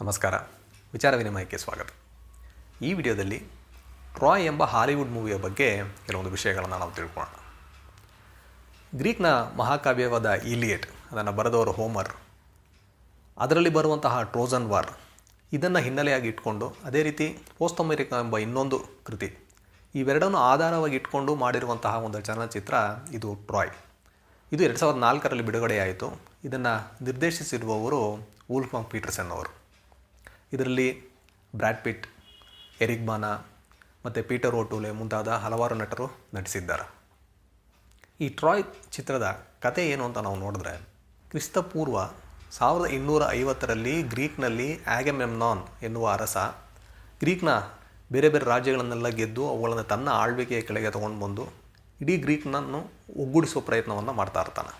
ನಮಸ್ಕಾರ. ವಿಚಾರ ವಿನಿಮಯಕ್ಕೆ ಸ್ವಾಗತ. ಈ ವಿಡಿಯೋದಲ್ಲಿ ಟ್ರಾಯ್ ಎಂಬ ಹಾಲಿವುಡ್ ಮೂವಿಯ ಬಗ್ಗೆ ಕೆಲವೊಂದು ವಿಷಯಗಳನ್ನು ನಾವು ತಿಳ್ಕೊಳ್ಳೋಣ. ಗ್ರೀಕ್ನ ಮಹಾಕಾವ್ಯವಾದ ಈಲಿಯಡ್, ಅದನ್ನು ಬರೆದವರು ಹೋಮರ್, ಅದರಲ್ಲಿ ಬರುವಂತಹ ಟ್ರೋಜನ್ ವಾರ್ ಇದನ್ನು ಹಿನ್ನೆಲೆಯಾಗಿ ಇಟ್ಕೊಂಡು, ಅದೇ ರೀತಿ ಪೋಸ್ಟ್ ಅಮೆರಿಕಾ ಎಂಬ ಇನ್ನೊಂದು ಕೃತಿ, ಇವೆರಡನ್ನು ಆಧಾರವಾಗಿ ಇಟ್ಕೊಂಡು ಮಾಡಿರುವಂತಹ ಒಂದು ಚಲನಚಿತ್ರ ಇದು ಟ್ರಾಯ್. ಇದು 2004ರಲ್ಲಿ ಬಿಡುಗಡೆಯಾಯಿತು. ಇದನ್ನು ನಿರ್ದೇಶಿಸಿರುವವರು ವೂಲ್ಫ್ಗಾಂಗ್ ಪೀಟರ್ಸನ್ ಅವರು. ಇದರಲ್ಲಿ ಬ್ರ್ಯಾಡ್ ಪಿಟ್, ಎರಿಕ್ ಬಾನಾ ಮತ್ತು ಪೀಟರ್ ಓಟೂಲೆ ಮುಂತಾದ ಹಲವಾರು ನಟರು ನಟಿಸಿದ್ದಾರೆ. ಈ ಟ್ರಾಯ್ ಚಿತ್ರದ ಕತೆ ಏನು ಅಂತ ನಾವು ನೋಡಿದ್ರೆ, ಕ್ರಿಸ್ತಪೂರ್ವ 1250ರಲ್ಲಿ ಗ್ರೀಕ್ನಲ್ಲಿ ಆಗ್ಯಾಮೆಮ್ನಾನ್ ಎನ್ನುವ ಅರಸ ಗ್ರೀಕ್ನ ಬೇರೆ ಬೇರೆ ರಾಜ್ಯಗಳನ್ನೆಲ್ಲ ಗೆದ್ದು ಅವುಗಳನ್ನು ತನ್ನ ಆಳ್ವಿಕೆಯ ಕೆಳಗೆ ತಗೊಂಡು ಬಂದು ಇಡೀ ಗ್ರೀಕ್ನನ್ನು ಒಗ್ಗೂಡಿಸುವ ಪ್ರಯತ್ನವನ್ನು ಮಾಡ್ತಾ ಇರ್ತಾನೆ.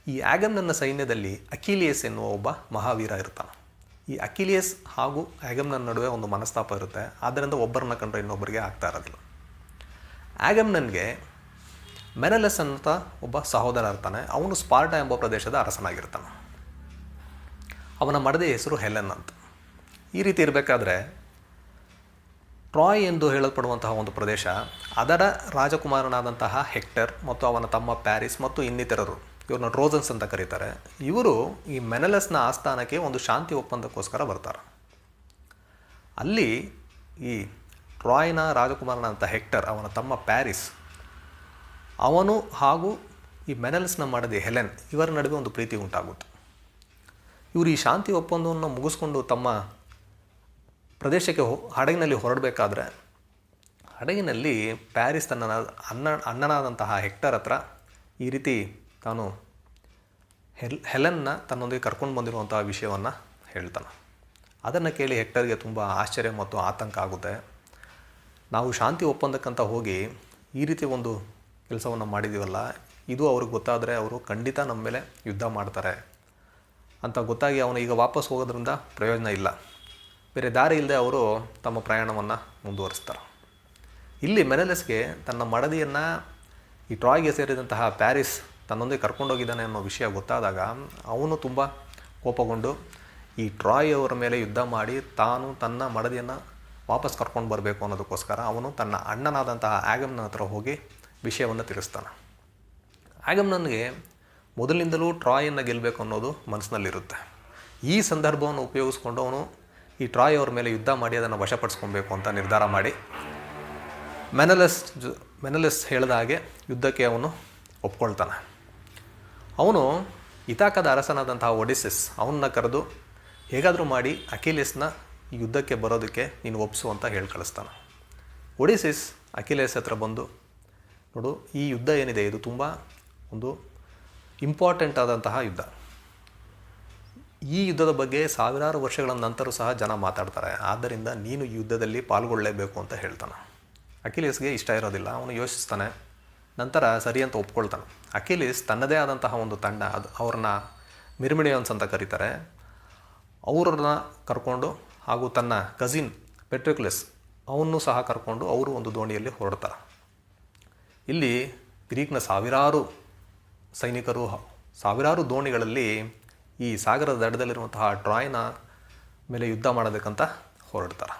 ಈ ಆಗ್ಯಾಮ್ನನ್ನ ಸೈನ್ಯದಲ್ಲಿ ಅಕಿಲಿಯಸ್ ಎನ್ನುವ ಒಬ್ಬ ಮಹಾವೀರ ಇರ್ತಾನೆ. ಈ ಅಕಿಲಿಯಸ್ ಹಾಗೂ ಆಗ್ಯಾಮ್ನನ್ ನಡುವೆ ಒಂದು ಮನಸ್ತಾಪ ಇರುತ್ತೆ. ಆದ್ದರಿಂದ ಒಬ್ಬರನ್ನ ಕಂಡ್ರೆ ಇನ್ನೊಬ್ಬರಿಗೆ ಆಗ್ತಾ ಇರೋದಿಲ್ಲ. ಆಗ್ಯಾಮ್ನನ್ಗೆ ಮೆನಲಸ್ ಅಂತ ಒಬ್ಬ ಸಹೋದರ ಇರ್ತಾನೆ. ಅವನು ಸ್ಪಾರ್ಟಾ ಎಂಬ ಪ್ರದೇಶದ ಅರಸನಾಗಿರ್ತಾನೆ. ಅವನ ಮಡದಿಯ ಹೆಸರು ಹೆಲೆನ್ ಅಂತ. ಈ ರೀತಿ ಇರಬೇಕಾದ್ರೆ ಟ್ರಾಯ್ ಎಂದು ಹೇಳಲ್ಪಡುವಂತಹ ಒಂದು ಪ್ರದೇಶ, ಅದರ ರಾಜಕುಮಾರನಾದಂತಹ ಹೆಕ್ಟರ್ ಮತ್ತು ಅವನ ತಮ್ಮ ಪ್ಯಾರಿಸ್ ಮತ್ತು ಇನ್ನಿತರರು, ಇವ್ರನ್ನ ಟ್ರೋಜನ್ಸ್ ಅಂತ ಕರೀತಾರೆ, ಇವರು ಈ ಮೆನಲಸ್ನ ಆಸ್ಥಾನಕ್ಕೆ ಒಂದು ಶಾಂತಿ ಒಪ್ಪಂದಕ್ಕೋಸ್ಕರ ಬರ್ತಾರೆ. ಅಲ್ಲಿ ಈ ಟ್ರಾಯ್ನ ರಾಜಕುಮಾರನಾದಂಥ ಹೆಕ್ಟರ್, ಅವನ ತಮ್ಮ ಪ್ಯಾರಿಸ್, ಅವನು ಹಾಗೂ ಈ ಮೆನಲಸ್ನ ಮಡದಿ ಹೆಲೆನ್ ಇವರ ನಡುವೆ ಒಂದು ಪ್ರೀತಿ ಉಂಟಾಗುತ್ತೆ. ಇವರು ಈ ಶಾಂತಿ ಒಪ್ಪಂದವನ್ನು ಮುಗಿಸ್ಕೊಂಡು ತಮ್ಮ ಪ್ರದೇಶಕ್ಕೆ ಹಡಗಿನಲ್ಲಿ ಹೊರಡಬೇಕಾದ್ರೆ, ಹಡಗಿನಲ್ಲಿ ಪ್ಯಾರಿಸ್ ತನ್ನ ಅಣ್ಣನಾದಂತಹ ಹೆಕ್ಟರ್ ಹತ್ರ ಈ ರೀತಿ ತಾನು ಹೆಲೆನ್ನ ತನ್ನೊಂದಿಗೆ ಕರ್ಕೊಂಡು ಬಂದಿರುವಂತಹ ವಿಷಯವನ್ನು ಹೇಳ್ತಾನೆ. ಅದನ್ನು ಕೇಳಿ ಹೆಕ್ಟರ್ಗೆ ತುಂಬ ಆಶ್ಚರ್ಯ ಮತ್ತು ಆತಂಕ ಆಗುತ್ತೆ. ನಾವು ಶಾಂತಿ ಒಪ್ಪಂದಕ್ಕಂತ ಹೋಗಿ ಈ ರೀತಿ ಒಂದು ಕೆಲಸವನ್ನು ಮಾಡಿದ್ದೀವಲ್ಲ, ಇದು ಅವ್ರಿಗೆ ಗೊತ್ತಾದರೆ ಅವರು ಖಂಡಿತ ನಮ್ಮ ಮೇಲೆ ಯುದ್ಧ ಮಾಡ್ತಾರೆ ಅಂತ ಗೊತ್ತಾಗಿ ಅವನು ಈಗ ವಾಪಸ್ ಹೋಗೋದ್ರಿಂದ ಪ್ರಯೋಜನ ಇಲ್ಲ. ಬೇರೆ ದಾರಿ ಇಲ್ಲದೆ ಅವರು ತಮ್ಮ ಪ್ರಯಾಣವನ್ನು ಮುಂದುವರಿಸ್ತಾರೆ. ಇಲ್ಲಿ ಮೆನಲಸ್ಗೆ ತನ್ನ ಮಡದಿಯನ್ನು ಈ ಟ್ರಾಯ್ಗೆ ಸೇರಿದಂತಹ ಪ್ಯಾರಿಸ್ ತನ್ನೊಂದಿಗೆ ಕರ್ಕೊಂಡೋಗಿದ್ದಾನೆ ಅನ್ನೋ ವಿಷಯ ಗೊತ್ತಾದಾಗ ಅವನು ತುಂಬ ಕೋಪಗೊಂಡು ಈ ಟ್ರಾಯ್ ಅವರ ಮೇಲೆ ಯುದ್ಧ ಮಾಡಿ ತಾನು ತನ್ನ ಮಡದಿಯನ್ನು ವಾಪಸ್ ಕರ್ಕೊಂಡು ಬರಬೇಕು ಅನ್ನೋದಕ್ಕೋಸ್ಕರ ಅವನು ತನ್ನ ಅಣ್ಣನಾದಂತಹ ಆಗ್ಯಾಮ್ನನ್ ಹತ್ರ ಹೋಗಿ ವಿಷಯವನ್ನು ತಿಳಿಸ್ತಾನೆ. ಆಗ್ಯಾಮ್ನನ್ಗೆ ಮೊದಲಿನಿಂದಲೂ ಟ್ರಾಯನ್ನು ಗೆಲ್ಲಬೇಕು ಅನ್ನೋದು ಮನಸ್ಸಿನಲ್ಲಿರುತ್ತೆ. ಈ ಸಂದರ್ಭವನ್ನು ಉಪಯೋಗಿಸ್ಕೊಂಡು ಅವನು ಈ ಟ್ರಾಯ್ ಅವ್ರ ಮೇಲೆ ಯುದ್ಧ ಮಾಡಿ ಅದನ್ನು ವಶಪಡಿಸ್ಕೊಬೇಕು ಅಂತ ನಿರ್ಧಾರ ಮಾಡಿ ಮೆನಲಸ್ ಹೇಳಿದ ಹಾಗೆ ಯುದ್ಧಕ್ಕೆ ಅವನು ಒಪ್ಕೊಳ್ತಾನೆ. ಅವನು ಇತಾಕದ ಅರಸನಾದಂತಹ ಒಡಿಸಿಸ್ ಅವನ್ನ ಕರೆದು ಹೇಗಾದರೂ ಮಾಡಿ ಅಕಿಲಿಯಸ್ನ ಯುದ್ಧಕ್ಕೆ ಬರೋದಕ್ಕೆ ನೀನು ಒಪ್ಸು ಅಂತ ಹೇಳಿ ಕಳಿಸ್ತಾನೆ. ಒಡಿಸಿಸ್ ಅಕಿಲಿಯಸ್ ಹತ್ರ ಬಂದು, ನೋಡು, ಈ ಯುದ್ಧ ಏನಿದೆ ಇದು ತುಂಬ ಒಂದು ಇಂಪಾರ್ಟೆಂಟ್ ಆದಂತಹ ಯುದ್ಧ. ಈ ಯುದ್ಧದ ಬಗ್ಗೆ ಸಾವಿರಾರು ವರ್ಷಗಳ ನಂತರ ಸಹ ಜನ ಮಾತಾಡ್ತಾರೆ. ಆದ್ದರಿಂದ ನೀನು ಈ ಯುದ್ಧದಲ್ಲಿ ಪಾಲ್ಗೊಳ್ಳಲೇಬೇಕು ಅಂತ ಹೇಳ್ತಾನೆ. ಅಕಿಲಿಯಸ್ಗೆ ಇಷ್ಟ ಇರೋದಿಲ್ಲ. ಅವನು ಯೋಚಿಸ್ತಾನೆ. ನಂತರ ಸರಿ ಅಂತ ಒಪ್ಕೊಳ್ತಾನೆ. ಅಕಿಲಿಯಸ್ ತನ್ನದೇ ಆದಂತಹ ಒಂದು ತಂಡ, ಅವ್ರನ್ನ ಮಿರ್ಮಿಡಿಯನ್ಸ್ ಅಂತ ಕರೀತಾರೆ, ಅವ್ರನ್ನ ಕರ್ಕೊಂಡು ಹಾಗೂ ತನ್ನ ಕಸಿನ್ ಪೆಟ್ರಿಕ್ಲಸ್ ಅವನ್ನೂ ಸಹ ಕರ್ಕೊಂಡು ಅವರು ಒಂದು ದೋಣಿಯಲ್ಲಿ ಹೊರಡ್ತಾರೆ. ಇಲ್ಲಿ ಗ್ರೀಕ್ನ ಸಾವಿರಾರು ಸೈನಿಕರು ಸಾವಿರಾರು ದೋಣಿಗಳಲ್ಲಿ ಈ ಸಾಗರದ ದಡದಲ್ಲಿರುವಂತಹ ಟ್ರಾಯ್ನ ಮೇಲೆ ಯುದ್ಧ ಮಾಡೋದಕ್ಕಂತ ಹೊರಡ್ತಾರೆ.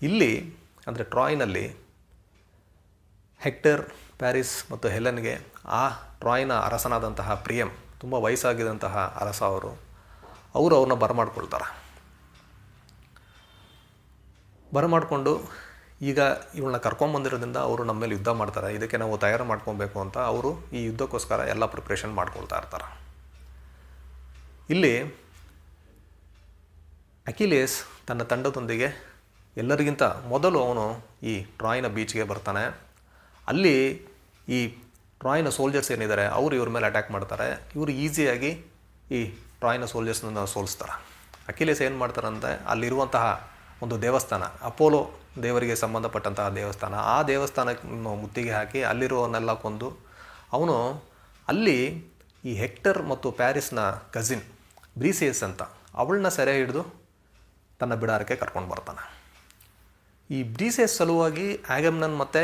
ಇಲ್ಲಿ ಅಂದರೆ ಟ್ರಾಯ್ನಲ್ಲಿ ಹೆಕ್ಟರ್, ಪ್ಯಾರಿಸ್ ಮತ್ತು ಹೆಲೆನ್ಗೆ ಆ ಟ್ರಾಯ್ನ ಅರಸನಾದಂತಹ ಪ್ರಿಯಮ್, ತುಂಬ ವಯಸ್ಸಾಗಿದ್ದಂತಹ ಅರಸ ಅವರು ಅವ್ರನ್ನ ಬರಮಾಡ್ಕೊಳ್ತಾರೆ. ಬರಮಾಡಿಕೊಂಡು ಈಗ ಇವಳನ್ನ ಕರ್ಕೊಂಬಂದಿರೋದ್ರಿಂದ ಅವರು ನಮ್ಮ ಮೇಲೆ ಯುದ್ಧ ಮಾಡ್ತಾರೆ, ಇದಕ್ಕೆ ನಾವು ತಯಾರು ಮಾಡ್ಕೊಬೇಕು ಅಂತ ಅವರು ಈ ಯುದ್ಧಕ್ಕೋಸ್ಕರ ಎಲ್ಲ ಪ್ರಿಪ್ರೇಷನ್ ಮಾಡ್ಕೊಳ್ತಾ ಇರ್ತಾರೆ. ಇಲ್ಲಿ ಅಕಿಲಿಯಸ್ ತನ್ನ ತಂಡದೊಂದಿಗೆ ಎಲ್ಲರಿಗಿಂತ ಮೊದಲು ಅವನು ಈ ಟ್ರಾಯ್ನ ಬೀಚ್ಗೆ ಬರ್ತಾನೆ. ಅಲ್ಲಿ ಈ ಟ್ರಾಯ್ನ ಸೋಲ್ಜರ್ಸ್ ಏನಿದ್ದಾರೆ ಅವರು ಇವ್ರ ಮೇಲೆ ಅಟ್ಯಾಕ್ ಮಾಡ್ತಾರೆ. ಇವರು ಈಸಿಯಾಗಿ ಈ ಟ್ರಾಯ್ನ ಸೋಲ್ಜರ್ಸ್ನ ಸೋಲಿಸ್ತಾರೆ. ಅಕಿಲಿಯಸ್ ಏನು ಮಾಡ್ತಾರಂತೆ, ಅಲ್ಲಿರುವಂತಹ ಒಂದು ದೇವಸ್ಥಾನ, ಅಪೋಲೋ ದೇವರಿಗೆ ಸಂಬಂಧಪಟ್ಟಂತಹ ದೇವಸ್ಥಾನ, ಆ ದೇವಸ್ಥಾನವನ್ನು ಮುತ್ತಿಗೆ ಹಾಕಿ ಅಲ್ಲಿರುವವನ್ನೆಲ್ಲ ಕೊಂದು ಅವನು ಅಲ್ಲಿ ಈ ಹೆಕ್ಟರ್ ಮತ್ತು ಪ್ಯಾರಿಸ್ನ ಕಸಿನ್ ಬ್ರೀಸಿಯಸ್ ಅಂತ ಅವಳನ್ನ ಸೆರೆ ಹಿಡಿದು ತನ್ನ ಬಿಡಾರಕ್ಕೆ ಕರ್ಕೊಂಡು ಬರ್ತಾನೆ. ಈ ಬ್ರೀಸಿಯಸ್ ಸಲುವಾಗಿ ಆಗ್ಯಾಮ್ನನ್ ಮತ್ತು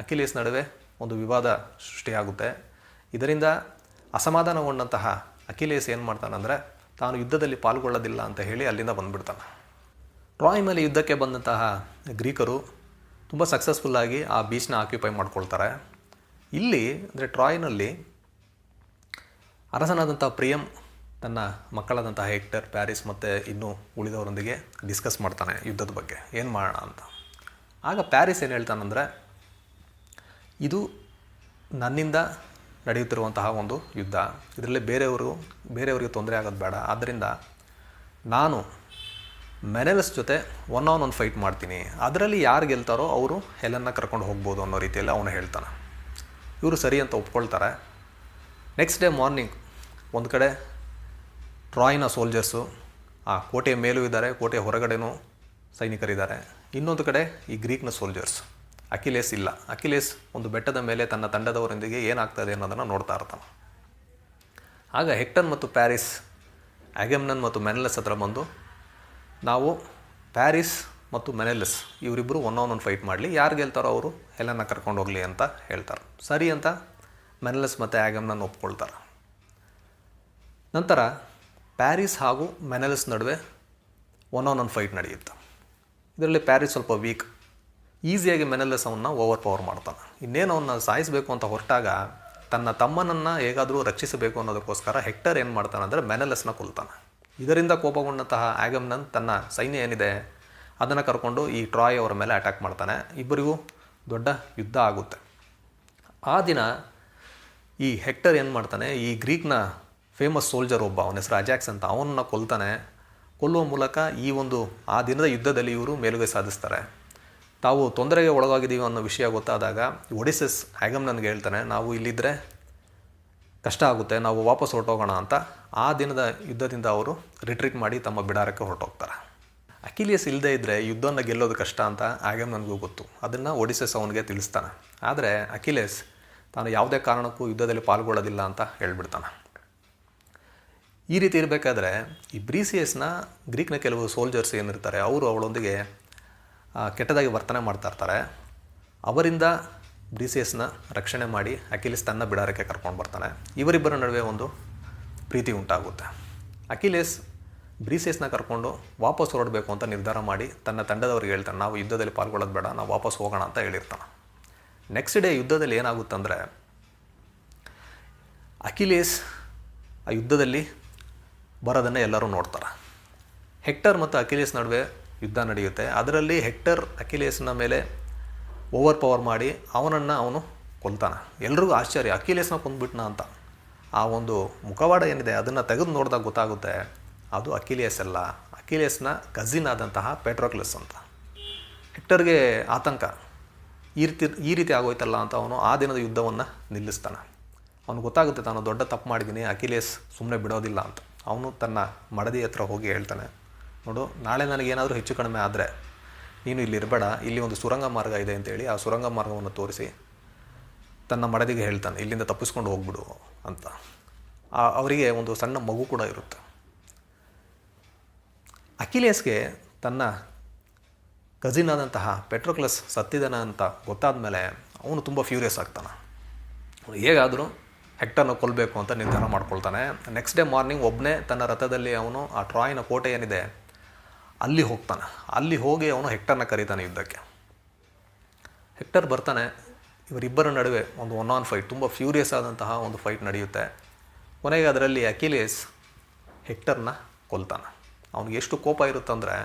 ಅಕಿಲಿಯಸ್ ನಡುವೆ ಒಂದು ವಿವಾದ ಸೃಷ್ಟಿಯಾಗುತ್ತೆ. ಇದರಿಂದ ಅಸಮಾಧಾನಗೊಂಡಂತಹ ಅಕಿಲಿಯಸ್ ಏನು ಮಾಡ್ತಾನಂದರೆ ತಾನು ಯುದ್ಧದಲ್ಲಿ ಪಾಲ್ಗೊಳ್ಳೋದಿಲ್ಲ ಅಂತ ಹೇಳಿ ಅಲ್ಲಿಂದ ಬಂದುಬಿಡ್ತಾನೆ. ಟ್ರಾಯ್ ಮೇಲೆ ಯುದ್ಧಕ್ಕೆ ಬಂದಂತಹ ಗ್ರೀಕರು ತುಂಬ ಸಕ್ಸಸ್ಫುಲ್ಲಾಗಿ ಆ ಬೀಚ್ನ ಆಕ್ಯುಪೈ ಮಾಡ್ಕೊಳ್ತಾರೆ. ಇಲ್ಲಿ ಅಂದರೆ ಟ್ರಾಯ್ನಲ್ಲಿ ಅರಸನಾದಂಥ ಪ್ರಿಯಂ ತನ್ನ ಮಕ್ಕಳಾದಂತಹ ಹೆಕ್ಟರ್, ಪ್ಯಾರಿಸ್ ಮತ್ತು ಇನ್ನೂ ಉಳಿದವರೊಂದಿಗೆ ಡಿಸ್ಕಸ್ ಮಾಡ್ತಾನೆ ಯುದ್ಧದ ಬಗ್ಗೆ ಏನು ಮಾಡೋಣ ಅಂತ. ಆಗ ಪ್ಯಾರಿಸ್ ಏನು ಹೇಳ್ತಾನಂದರೆ, ಇದು ನನ್ನಿಂದ ನಡೆಯುತ್ತಿರುವಂತಹ ಒಂದು ಯುದ್ಧ, ಇದರಲ್ಲಿ ಬೇರೆಯವರಿಗೆ ತೊಂದರೆ ಆಗೋದು ಬೇಡ, ಆದ್ದರಿಂದ ನಾನು ಮೆನೆಲಸ್ ಜೊತೆ ಒನ್ ಫೈಟ್ ಮಾಡ್ತೀನಿ, ಅದರಲ್ಲಿ ಯಾರು ಗೆಲ್ತಾರೋ ಅವರು ಹೆಲನ್ನ ಕರ್ಕೊಂಡು ಹೋಗ್ಬೋದು ಅನ್ನೋ ರೀತಿಯಲ್ಲಿ ಅವನು ಹೇಳ್ತಾನೆ. ಇವರು ಸರಿ ಅಂತ ಒಪ್ಕೊಳ್ತಾರೆ. ನೆಕ್ಸ್ಟ್ ಡೇ ಮಾರ್ನಿಂಗ್ ಒಂದು ಕಡೆ ಟ್ರಾಯ್ನ ಸೋಲ್ಜರ್ಸು ಆ ಕೋಟೆಯ ಮೇಲೂ ಇದ್ದಾರೆ, ಕೋಟೆಯ ಹೊರಗಡೆನೂ ಸೈನಿಕರಿದ್ದಾರೆ. ಇನ್ನೊಂದು ಕಡೆ ಈ ಗ್ರೀಕ್ನ ಸೋಲ್ಜರ್ಸ್. ಅಕಿಲೇಸ್ ಇಲ್ಲ. ಅಕಿಲೇಸ್ ಒಂದು ಬೆಟ್ಟದ ಮೇಲೆ ತನ್ನ ತಂಡದವರೊಂದಿಗೆ ಏನಾಗ್ತದೆ ಅನ್ನೋದನ್ನು ನೋಡ್ತಾ ಇರ್ತಾನೆ. ಆಗ ಹೆಕ್ಟರ್ ಮತ್ತು ಪ್ಯಾರಿಸ್ ಅಗೆಮ್ನನ್ ಮತ್ತು ಮೆನೆಲಸ್ ಹತ್ರ ಬಂದು, ನಾವು ಪ್ಯಾರಿಸ್ ಮತ್ತು ಮೆನೆಲಸ್ ಇವರಿಬ್ಬರು ಒನ್ ಫೈಟ್ ಮಾಡಲಿ, ಯಾರು ಗೆಲ್ತಾರೋ ಅವರು ಹೆಲನ್ನ ಕರ್ಕೊಂಡು ಹೋಗಲಿ ಅಂತ ಹೇಳ್ತಾರೆ. ಸರಿ ಅಂತ ಮೆನೆಲಸ್ ಮತ್ತು ಅಗೆಮ್ನನ್ ಒಪ್ಕೊಳ್ತಾರೆ. ನಂತರ ಪ್ಯಾರಿಸ್ ಹಾಗೂ ಮೆನೆಲಸ್ ನಡುವೆ ಒನ್ ಫೈಟ್ ನಡೆಯುತ್ತೆ. ಇದರಲ್ಲಿ ಪ್ಯಾರಿಸ್ ಸ್ವಲ್ಪ ವೀಕ್. ಈಸಿಯಾಗಿ ಮೆನೆಲಸ್ ಅವನ್ನ ಓವರ್ ಪವರ್ ಮಾಡ್ತಾನೆ. ಇನ್ನೇನು ಅವನ್ನ ಸಾಯಿಸಬೇಕು ಅಂತ ಹೊರಟಾಗ ತನ್ನ ತಮ್ಮನನ್ನು ಹೇಗಾದರೂ ರಕ್ಷಿಸಬೇಕು ಅನ್ನೋದಕ್ಕೋಸ್ಕರ ಹೆಕ್ಟರ್ ಏನು ಮಾಡ್ತಾನೆ ಅಂದರೆ ಮೆನೆಲಸ್ನ ಕೊಲ್ತಾನೆ. ಇದರಿಂದ ಕೋಪಗೊಂಡಂತಹ ಅಗೆಮ್ನನ್ ತನ್ನ ಸೈನ್ಯ ಏನಿದೆ ಅದನ್ನು ಕರ್ಕೊಂಡು ಈ ಟ್ರಾಯ್ ಅವರ ಮೇಲೆ ಅಟ್ಯಾಕ್ ಮಾಡ್ತಾನೆ. ಇಬ್ಬರಿಗೂ ದೊಡ್ಡ ಯುದ್ಧ ಆಗುತ್ತೆ. ಆ ದಿನ ಈ ಹೆಕ್ಟರ್ ಏನು ಮಾಡ್ತಾನೆ, ಈ ಗ್ರೀಕ್ನ ಫೇಮಸ್ ಸೋಲ್ಜರ್ ಒಬ್ಬ, ಅವನ ಹೆಸರು ಅಜಾಕ್ಸ್ ಅಂತ, ಅವನನ್ನು ಕೊಲ್ಲುವ ಮೂಲಕ ಈ ಒಂದು ಆ ದಿನದ ಯುದ್ಧದಲ್ಲಿ ಇವರು ಮೇಲುಗೈ ಸಾಧಿಸ್ತಾರೆ. ತಾವು ತೊಂದರೆಗೆ ಒಳಗಾಗಿದ್ದೀವಿ ಅನ್ನೋ ವಿಷಯ ಗೊತ್ತಾದಾಗ ಒಡಿಸಸ್ ಅಗೆಮ್ನನ್ಗೆ ಹೇಳ್ತಾನೆ, ನಾವು ಇಲ್ಲಿದ್ದರೆ ಕಷ್ಟ ಆಗುತ್ತೆ, ನಾವು ವಾಪಸ್ ಹೊರಟೋಗೋಣ ಅಂತ. ಆ ದಿನದ ಯುದ್ಧದಿಂದ ಅವರು ರಿಟ್ರೀಟ್ ಮಾಡಿ ತಮ್ಮ ಬಿಡಾರಕ್ಕೆ ಹೊರಟೋಗ್ತಾರೆ. ಅಕಿಲಿಯಸ್ ಇಲ್ಲದೇ ಇದ್ದರೆ ಯುದ್ಧವನ್ನು ಗೆಲ್ಲೋದು ಕಷ್ಟ ಅಂತ ಅಗೆಮ್ನನ್ಗೂ ಗೊತ್ತು. ಅದನ್ನು ಒಡಿಸಸ್ ಅವನಿಗೆ ತಿಳಿಸ್ತಾನೆ. ಆದರೆ ಅಕಿಲಿಯಸ್ ತಾನು ಯಾವುದೇ ಕಾರಣಕ್ಕೂ ಯುದ್ಧದಲ್ಲಿ ಪಾಲ್ಗೊಳ್ಳೋದಿಲ್ಲ ಅಂತ ಹೇಳ್ಬಿಡ್ತಾನೆ. ಈ ರೀತಿ ಇರಬೇಕಾದ್ರೆ ಈ ಬ್ರೀಸಿಯಸ್ನ ಗ್ರೀಕ್ನ ಕೆಲವು ಸೋಲ್ಜರ್ಸ್ ಏನಿರ್ತಾರೆ ಅವರು ಅವಳೊಂದಿಗೆ ಕೆಟ್ಟದಾಗಿ ವರ್ತನೆ ಮಾಡ್ತಾ ಇರ್ತಾರೆ. ಅವರಿಂದ ಬ್ರೀಸಿಯಸ್ನ ರಕ್ಷಣೆ ಮಾಡಿ ಅಕಿಲಿಸ್ ತನ್ನ ಬಿಡಾರಕ್ಕೆ ಕರ್ಕೊಂಡು ಬರ್ತಾನೆ. ಇವರಿಬ್ಬರ ನಡುವೆ ಒಂದು ಪ್ರೀತಿ ಉಂಟಾಗುತ್ತೆ. ಅಕಿಲಿಸ್ ಬ್ರೀಸಿಯಸ್ನ ಕರ್ಕೊಂಡು ವಾಪಸ್ ಹೊರಡಬೇಕು ಅಂತ ನಿರ್ಧಾರ ಮಾಡಿ ತನ್ನ ತಂಡದವ್ರಿಗೆ ಹೇಳ್ತಾನೆ, ನಾವು ಯುದ್ಧದಲ್ಲಿ ಪಾಲ್ಗೊಳ್ಳೋದು ಬೇಡ, ನಾವು ವಾಪಸ್ ಹೋಗೋಣ ಅಂತ ಹೇಳಿರ್ತಾನೆ. ನೆಕ್ಸ್ಟ್ ಡೇ ಯುದ್ಧದಲ್ಲಿ ಏನಾಗುತ್ತಂದರೆ, ಅಕಿಲಿಸ್ ಆ ಯುದ್ಧದಲ್ಲಿ ಬರೋದನ್ನು ಎಲ್ಲರೂ ನೋಡ್ತಾರೆ. ಹೆಕ್ಟರ್ ಮತ್ತು ಅಕಿಲಿಯಸ್ ನಡುವೆ ಯುದ್ಧ ನಡೆಯುತ್ತೆ. ಅದರಲ್ಲಿ ಹೆಕ್ಟರ್ ಅಕಿಲಿಯಸ್ನ ಮೇಲೆ ಓವರ್ ಪವರ್ ಮಾಡಿ ಅವನು ಕೊಲ್ತಾನೆ. ಎಲ್ರಿಗೂ ಆಶ್ಚರ್ಯ, ಅಕಿಲಿಯಸ್ನ ಕೊಂದ್ಬಿಟ್ನ ಅಂತ. ಆ ಒಂದು ಮುಖವಾಡ ಏನಿದೆ ಅದನ್ನು ತೆಗೆದು ನೋಡಿದಾಗ ಗೊತ್ತಾಗುತ್ತೆ ಅದು ಅಕಿಲಿಯಸ್ ಅಲ್ಲ, ಅಕಿಲಿಯಸ್ನ ಕಸಿನ್ ಆದಂತಹ ಪೆಟ್ರೋಕ್ಲಸ್ ಅಂತ. ಹೆಕ್ಟರ್ಗೆ ಆತಂಕ, ಈ ರೀತಿ ಆಗೋಯ್ತಲ್ಲ ಅಂತ ಅವನು ಆ ದಿನದ ಯುದ್ಧವನ್ನು ನಿಲ್ಲಿಸ್ತಾನೆ. ಅವನು ಗೊತ್ತಾಗುತ್ತೆ ತಾನು ದೊಡ್ಡ ತಪ್ಪು ಮಾಡಿದ್ದೀನಿ, ಅಕಿಲಿಯಸ್ ಸುಮ್ಮನೆ ಬಿಡೋದಿಲ್ಲ ಅಂತ. ಅವನು ತನ್ನ ಮಡದಿ ಹತ್ರ ಹೋಗಿ ಹೇಳ್ತಾನೆ, ನೋಡು, ನಾಳೆ ನನಗೇನಾದರೂ ಹೆಚ್ಚು ಕಡಿಮೆ ಆದರೆ ನೀನು ಇಲ್ಲಿ ಇರಬೇಡ, ಇಲ್ಲಿ ಒಂದು ಸುರಂಗ ಮಾರ್ಗ ಇದೆ ಅಂತೇಳಿ ಆ ಸುರಂಗ ಮಾರ್ಗವನ್ನು ತೋರಿಸಿ ತನ್ನ ಮಡದಿಗೆ ಹೇಳ್ತಾನೆ, ಇಲ್ಲಿಂದ ತಪ್ಪಿಸ್ಕೊಂಡು ಹೋಗ್ಬಿಡು ಅಂತ. ಅವರಿಗೆ ಒಂದು ಸಣ್ಣ ಮಗು ಕೂಡ ಇರುತ್ತೆ. ಅಕಿಲಿಯಸ್ಗೆ ತನ್ನ ಕಸಿನ್ ಆದಂತಹ ಪೆಟ್ರೋಕ್ಲಸ್ ಸತ್ತಿದ್ದಾನೆ ಅಂತ ಗೊತ್ತಾದ ಮೇಲೆ ಅವನು ತುಂಬ ಫ್ಯೂರಿಯಸ್ ಆಗ್ತಾನೆ. ಹೇಗಾದರೂ ಹೆಕ್ಟರ್ನ ಕೊಲ್ಲಬೇಕು ಅಂತ ನಿರ್ಧಾರ ಮಾಡ್ಕೊಳ್ತಾನೆ. ನೆಕ್ಸ್ಟ್ ಡೇ ಮಾರ್ನಿಂಗ್ ಒಬ್ಬನೇ ತನ್ನ ರಥದಲ್ಲಿ ಅವನು ಆ ಟ್ರಾಯ್ನ ಕೋಟೆ ಏನಿದೆ ಅಲ್ಲಿ ಹೋಗ್ತಾನೆ. ಅಲ್ಲಿ ಹೋಗಿ ಅವನು ಹೆಕ್ಟರ್ನ ಕರೀತಾನೆ ಯುದ್ಧಕ್ಕೆ. ಹೆಕ್ಟರ್ ಬರ್ತಾನೆ. ಇವರಿಬ್ಬರ ನಡುವೆ ಒಂದು ಒನ್ ಫೈಟ್, ತುಂಬ ಫ್ಯೂರಿಯಸ್ ಆದಂತಹ ಒಂದು ಫೈಟ್ ನಡೆಯುತ್ತೆ. ಕೊನೆಗೆ ಅದರಲ್ಲಿ ಅಕಿಲಿಯಸ್ ಹೆಕ್ಟರ್ನ ಕೊಲ್ತಾನೆ. ಅವನಿಗೆ ಎಷ್ಟು ಕೋಪ ಇರುತ್ತಂದರೆ,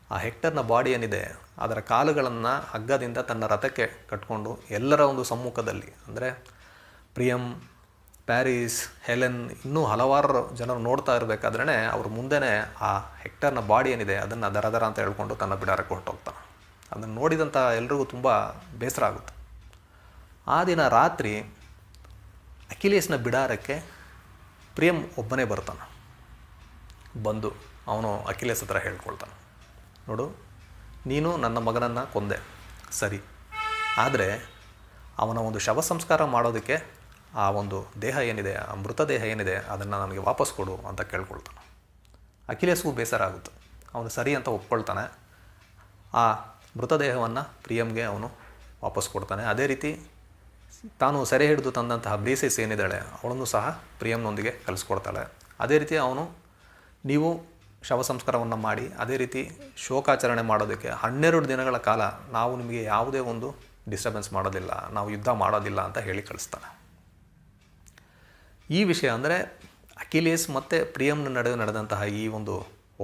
ಆ ಹೆಕ್ಟರ್ನ ಬಾಡಿ ಏನಿದೆ ಅದರ ಕಾಲುಗಳನ್ನು ಹಗ್ಗದಿಂದ ತನ್ನ ರಥಕ್ಕೆ ಕಟ್ಕೊಂಡು ಎಲ್ಲರ ಒಂದು ಸಮ್ಮುಖದಲ್ಲಿ, ಅಂದರೆ ಪ್ರಿಯಂ, ಪ್ಯಾರಿಸ್, ಹೆಲೆನ್ ಇನ್ನೂ ಹಲವಾರು ಜನರು ನೋಡ್ತಾ ಇರಬೇಕಾದ್ರೇ ಅವ್ರ ಮುಂದೆನೇ ಆ ಹೆಕ್ಟರ್ನ ಬಾಡಿ ಏನಿದೆ ಅದನ್ನು ದರ ಅಂತ ಹೇಳ್ಕೊಂಡು ತನ್ನ ಬಿಡಾರಕ್ಕೆ ಹೊರಟೋಗ್ತಾನೆ. ಅದನ್ನು ನೋಡಿದಂಥ ಎಲ್ರಿಗೂ ತುಂಬ ಬೇಸರ ಆಗುತ್ತೆ. ಆ ದಿನ ರಾತ್ರಿ ಅಕಿಲಿಯಸ್ನ ಬಿಡಾರಕ್ಕೆ ಪ್ರಿಯಂ ಒಬ್ಬನೇ ಬರ್ತಾನೆ. ಬಂದು ಅವನು ಅಕಿಲಿಯಸ್ ಹತ್ರ ಹೇಳ್ಕೊಳ್ತಾನೆ, ನೋಡು, ನೀನು ನನ್ನ ಮಗನನ್ನು ಕೊಂದೆ ಸರಿ, ಆದರೆ ಅವನ ಒಂದು ಶವ ಸಂಸ್ಕಾರ ಮಾಡೋದಕ್ಕೆ ಆ ಒಂದು ದೇಹ ಏನಿದೆ, ಆ ಮೃತದೇಹ ಏನಿದೆ ಅದನ್ನು ನನಗೆ ವಾಪಸ್ ಕೊಡು ಅಂತ ಕೇಳ್ಕೊಳ್ತಾನೆ. ಅಕಿಲಿಯಸ್ಗೂ ಬೇಸರ ಆಗುತ್ತೆ. ಅವನು ಸರಿ ಅಂತ ಒಪ್ಕೊಳ್ತಾನೆ. ಆ ಮೃತದೇಹವನ್ನು ಪ್ರಿಯಂಗೆ ಅವನು ವಾಪಸ್ ಕೊಡ್ತಾನೆ. ಅದೇ ರೀತಿ ತಾನು ಸೆರೆ ಹಿಡಿದು ತಂದಂತಹ ಬ್ರೀಸಿಸ್ ಏನಿದ್ದಾಳೆ ಅವಳನ್ನು ಸಹ ಪ್ರಿಯಂನೊಂದಿಗೆ ಕಲಿಸ್ಕೊಡ್ತಾಳೆ. ಅದೇ ರೀತಿ ಅವನು ನೀವು ಶವ ಸಂಸ್ಕಾರವನ್ನು ಮಾಡಿ ಅದೇ ರೀತಿ ಶೋಕಾಚರಣೆ ಮಾಡೋದಕ್ಕೆ 12 ದಿನಗಳ ಕಾಲ ನಾವು ನಿಮಗೆ ಯಾವುದೇ ಒಂದು ಡಿಸ್ಟರ್ಬೆನ್ಸ್ ಮಾಡೋದಿಲ್ಲ, ನಾವು ಯುದ್ಧ ಮಾಡೋದಿಲ್ಲ ಅಂತ ಹೇಳಿ ಕಳಿಸ್ತಾನೆ. ಈ ವಿಷಯ ಅಂದರೆ ಅಕಿಲೇಸ್ ಮತ್ತು ಪ್ರಿಯಂನ ನಡುವೆ ನಡೆದಂತಹ ಈ ಒಂದು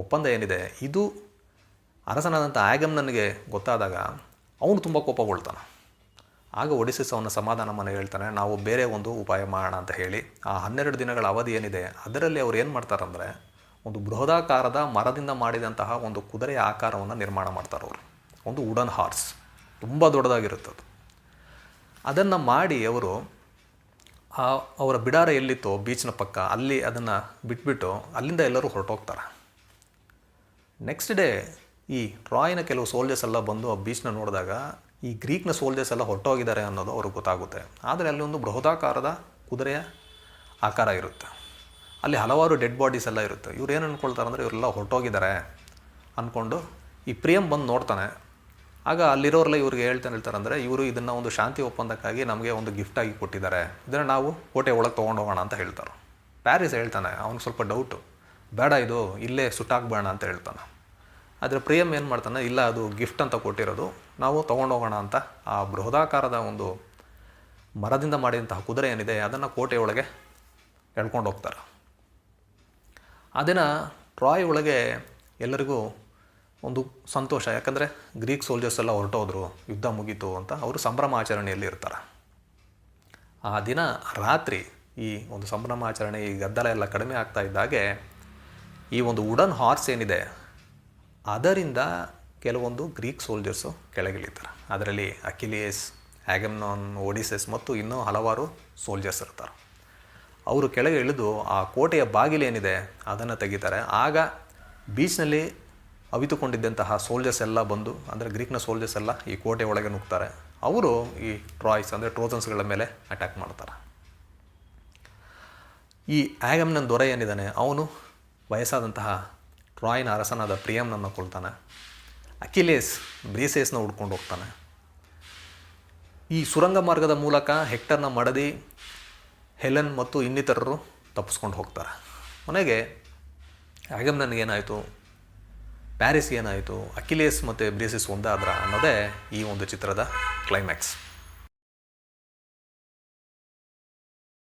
ಒಪ್ಪಂದ ಏನಿದೆ, ಇದು ಅರಸನಾದಂಥ ಆಗಮ್ನನಿಗೆ ಗೊತ್ತಾದಾಗ ಅವನು ತುಂಬ ಕೋಪಗೊಳ್ತಾನೆ. ಆಗ ಒಡಿಸಿಸ್ ಅವನ ಸಮಾಧಾನ ಮನೆ ಹೇಳ್ತಾನೆ, ನಾವು ಬೇರೆ ಒಂದು ಉಪಾಯ ಮಾಡೋಣ ಅಂತ ಹೇಳಿ ಆ 12 ದಿನಗಳ ಅವಧಿ ಏನಿದೆ ಅದರಲ್ಲಿ ಅವ್ರು ಏನು ಮಾಡ್ತಾರಂದರೆ ಒಂದು ಬೃಹದಾಕಾರದ ಮರದಿಂದ ಮಾಡಿದಂತಹ ಒಂದು ಕುದುರೆಯ ಆಕಾರವನ್ನು ನಿರ್ಮಾಣ ಮಾಡ್ತಾರೆ ಅವರು. ಒಂದು ವುಡನ್ ಹಾರ್ಸ್, ತುಂಬ ದೊಡ್ಡದಾಗಿರುತ್ತದೆ. ಅದನ್ನು ಮಾಡಿ ಅವರು ಅವರ ಬಿಡಾರ ಎಲ್ಲಿತ್ತೋ ಬೀಚ್ನ ಪಕ್ಕ ಅಲ್ಲಿ ಅದನ್ನು ಬಿಟ್ಬಿಟ್ಟು ಅಲ್ಲಿಂದ ಎಲ್ಲರೂ ಹೊರಟೋಗ್ತಾರೆ. ನೆಕ್ಸ್ಟ್ ಡೇ ಈ ಟ್ರಾಯ್ನ ಕೆಲವು ಸೋಲ್ಜರ್ಸ್ ಎಲ್ಲ ಬಂದು ಆ ಬೀಚ್ನ ನೋಡಿದಾಗ ಈ ಗ್ರೀಕ್ನ ಸೋಲ್ಜರ್ಸ್ ಎಲ್ಲ ಹೊರಟೋಗಿದ್ದಾರೆ ಅನ್ನೋದು ಅವ್ರಿಗೆ ಗೊತ್ತಾಗುತ್ತೆ. ಆದರೆ ಅಲ್ಲಿ ಒಂದು ಬೃಹದಾಕಾರದ ಕುದುರೆಯ ಆಕಾರ ಇರುತ್ತೆ, ಅಲ್ಲಿ ಹಲವಾರು ಡೆಡ್ ಬಾಡೀಸ್ ಎಲ್ಲ ಇರುತ್ತೆ. ಇವ್ರು ಏನು ಅಂದ್ಕೊಳ್ತಾರೆ ಅಂದರೆ ಇವರೆಲ್ಲ ಹೊರಟೋಗಿದ್ದಾರೆ ಅಂದ್ಕೊಂಡು ಈ ಪ್ರಿಯಂ ಬಂದು ನೋಡ್ತಾನೆ. ಆಗ ಅಲ್ಲಿರೋರೆಲ್ಲ ಇವ್ರಿಗೆ ಹೇಳ್ತಾರೆ ಅಂದರೆ ಇವರು ಇದನ್ನು ಒಂದು ಶಾಂತಿ ಒಪ್ಪಂದಕ್ಕಾಗಿ ನಮಗೆ ಒಂದು ಗಿಫ್ಟಾಗಿ ಕೊಟ್ಟಿದ್ದಾರೆ, ಇದನ್ನು ನಾವು ಕೋಟೆ ಒಳಗೆ ತೊಗೊಂಡೋಗೋಣ ಅಂತ ಹೇಳ್ತಾರೆ. ಪ್ಯಾರಿಸ್ ಹೇಳ್ತಾನೆ, ಅವ್ನಿಗೆ ಸ್ವಲ್ಪ ಡೌಟು, ಬೇಡ ಇದು ಇಲ್ಲೇ ಸುಟ್ಟಾಕ್ಬೇಡ ಅಂತ ಹೇಳ್ತಾನೆ. ಆದರೆ ಪ್ರಿಯಂ ಏನು ಮಾಡ್ತಾನೆ, ಇಲ್ಲ ಅದು ಗಿಫ್ಟ್ ಅಂತ ಕೊಟ್ಟಿರೋದು, ನಾವು ತೊಗೊಂಡೋಗೋಣ ಅಂತ ಆ ಬೃಹದಾಕಾರದ ಒಂದು ಮರದಿಂದ ಮಾಡಿದಂತಹ ಕುದುರೆ ಏನಿದೆ ಅದನ್ನು ಕೋಟೆಯೊಳಗೆ ಎಳ್ಕೊಂಡು ಹೋಗ್ತಾರೆ. ಆ ದಿನ ಟ್ರಾಯ್ ಒಳಗೆ ಎಲ್ಲರಿಗೂ ಒಂದು ಸಂತೋಷ, ಯಾಕಂದರೆ ಗ್ರೀಕ್ ಸೋಲ್ಜರ್ಸ್ ಎಲ್ಲ ಹೊರಟೋದ್ರು, ಯುದ್ಧ ಮುಗೀತು ಅಂತ ಅವರು ಸಂಭ್ರಮಾಚರಣೆಯಲ್ಲಿ ಇರ್ತಾರೆ. ಆ ದಿನ ರಾತ್ರಿ ಈ ಒಂದು ಸಂಭ್ರಮಾಚರಣೆ, ಈ ಗದ್ದಲ ಎಲ್ಲ ಕಡಿಮೆ ಆಗ್ತಾ ಇದ್ದಾಗೆ ಈ ಒಂದು ವುಡನ್ ಹಾರ್ಸ್ ಏನಿದೆ ಅದರಿಂದ ಕೆಲವೊಂದು ಗ್ರೀಕ್ ಸೋಲ್ಜರ್ಸು ಕೆಳಗಿಳಿತಾರೆ. ಅದರಲ್ಲಿ ಅಕಿಲಿಯಸ್, ಆಗಮೆಮ್ನಾನ್, ಒಡಿಸಸ್ ಮತ್ತು ಇನ್ನೂ ಹಲವಾರು ಸೋಲ್ಜರ್ಸ್ ಇರ್ತಾರೆ. ಅವರು ಕೆಳಗೆ ಇಳಿದು ಆ ಕೋಟೆಯ ಬಾಗಿಲೇನಿದೆ ಅದನ್ನು ತೆಗಿತಾರೆ. ಆಗ ಬೀಚ್ನಲ್ಲಿ ಅವಿತುಕೊಂಡಿದ್ದಂತಹ ಸೋಲ್ಜರ್ಸ್ ಎಲ್ಲ ಬಂದು, ಅಂದರೆ ಗ್ರೀಕ್ನ ಸೋಲ್ಜರ್ಸ್ ಎಲ್ಲ ಈ ಕೋಟೆ ಒಳಗೆ ನುಗ್ತಾರೆ. ಅವರು ಈ ಟ್ರಾಯ್ಸ್ ಅಂದರೆ ಟ್ರೋಜನ್ಸ್ಗಳ ಮೇಲೆ ಅಟ್ಯಾಕ್ ಮಾಡ್ತಾರೆ. ಈ ಆಗಮೆಮ್ನಾನ್ ದೊರೆ ಏನಿದ್ದಾನೆ ಅವನು ವಯಸ್ಸಾದಂತಹ ಟ್ರಾಯ್ನ ಅರಸನಾದ ಪ್ರಿಯಂನನ್ನು ಕೊಲ್ತಾನೆ. ಅಕಿಲೇಸ್ ಬ್ರೀಸೇಸ್ನ ಹುಡ್ಕೊಂಡು ಹೋಗ್ತಾನೆ. ಈ ಸುರಂಗ ಮಾರ್ಗದ ಮೂಲಕ ಹೆಕ್ಟರ್ನ ಮಡದಿ, ಹೆಲೆನ್ ಮತ್ತು ಇನ್ನಿತರರು ತಪ್ಪಿಸ್ಕೊಂಡು ಹೋಗ್ತಾರೆ. ಕೊನೆಗೆ ಆಗಮೆಮ್ನಾನ್ಗೇನಾಯಿತು, ಪ್ಯಾರಿಸ್ ಏನಾಯಿತು, ಅಕಿಲೇಸ್ ಮತ್ತು ಬ್ರೀಸಸ್ ಒಂದಾದ್ರ ಅನ್ನೋದೇ ಈ ಒಂದು ಚಿತ್ರದ ಕ್ಲೈಮ್ಯಾಕ್ಸ್.